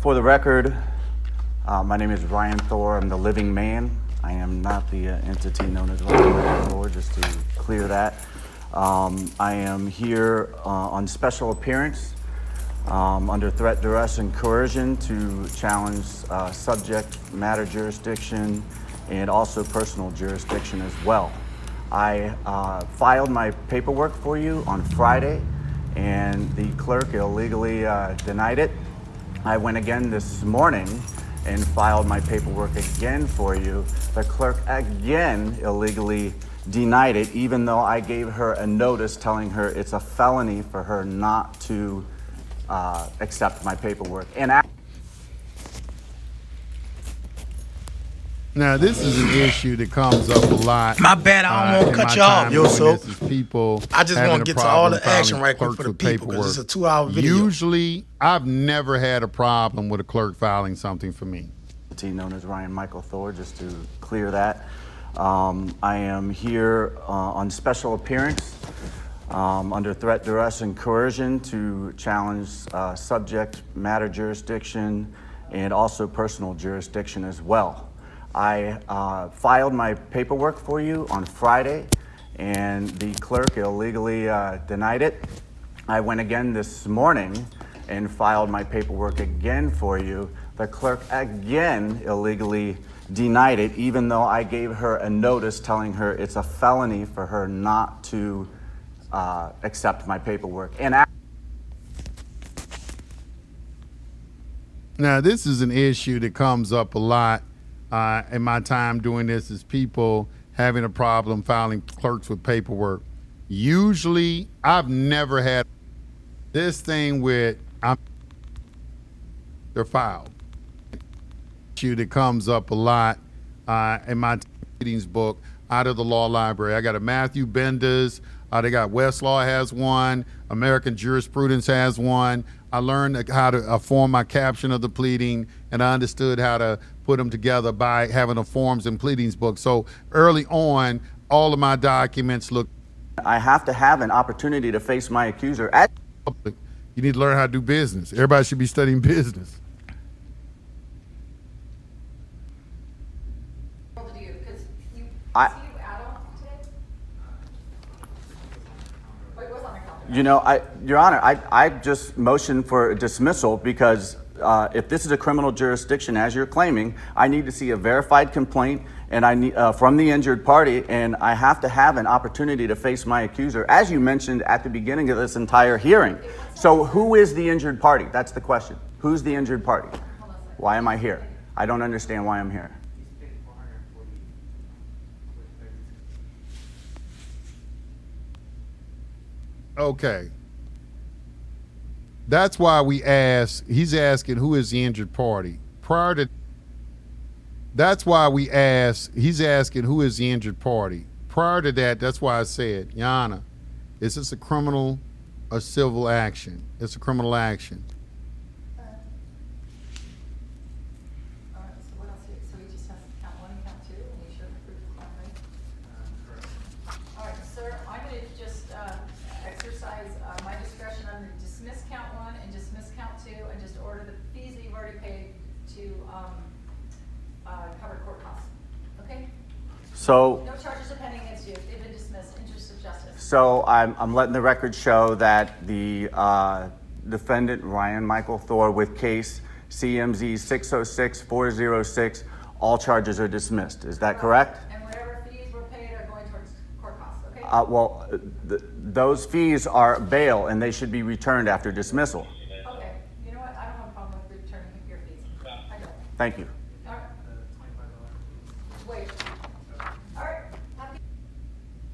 For the record, my name is Ryan Thor. I'm the living man. I am not the entity known as Ryan Thor, just to clear that. I am here on special appearance under threat, duress, and coercion to challenge subject matter jurisdiction and also personal jurisdiction as well. I filed my paperwork for you on Friday, and the clerk illegally denied it. I went again this morning and filed my paperwork again for you. The clerk again illegally denied it, even though I gave her a notice telling her it's a felony for her not to accept my paperwork. And now, this is an issue that comes up a lot. My bad, I don't want to cut you off, yo, so I just want to get to all the action right quick for the people, because it's a 2-hour video. Usually, I've never had a problem with a clerk filing something for me. Known as Ryan Michael Thor, just to clear that. I am here on special appearance under threat, duress, and coercion to challenge subject matter jurisdiction and also personal jurisdiction as well. I filed my paperwork for you on Friday, and the clerk illegally denied it. I went again this morning and filed my paperwork again for you. The clerk again illegally denied it, even though I gave her a notice telling her it's a felony for her not to accept my paperwork. And now, this is an issue that comes up a lot in my time doing this, is people having a problem filing clerks with paperwork. Usually, I've never had this thing with they're filed. Issue that comes up a lot in my readings book out of the law library. I got a Matthew Bender's. They got Westlaw has one. American Jurisprudence has one. I learned how to form my caption of the pleading, and I understood how to put them together by having a forms and pleadings book. So early on, all of my documents look. I have to have an opportunity to face my accuser at public. You need to learn how to do business. Everybody should be studying business. You know, Your Honor, I just motioned for a dismissal because if this is a criminal jurisdiction, as you're claiming, I need to see a verified complaint and I need from the injured party, and I have to have an opportunity to face my accuser, as you mentioned at the beginning of this entire hearing. So who is the injured party? That's the question. Who's the injured party? Why am I here? I don't understand why I'm here. Okay. That's why we ask, he's asking who is the injured party. Prior to, that's why we ask, he's asking who is the injured party. Prior to that, that's why I said, Your Honor, is this a criminal or civil action? It's a criminal action. So what else? So we just have count 1 and count 2, and we should approve the count, right? All right, sir, I'm going to just exercise my discretion. I'm going to dismiss count 1 and dismiss count 2 and just order the fees that you've already paid to cover court costs. Okay? So No charges are pending against you. They've been dismissed. Interest of justice. So I'm letting the record show that the defendant, Ryan Michael Thor, with case CMZ 606406, all charges are dismissed. Is that correct? And whatever fees were paid are going towards court costs, okay? Well, those fees are bail, and they should be returned after dismissal. Okay. You know what? I don't have a problem with returning your fees. I don't. Thank you.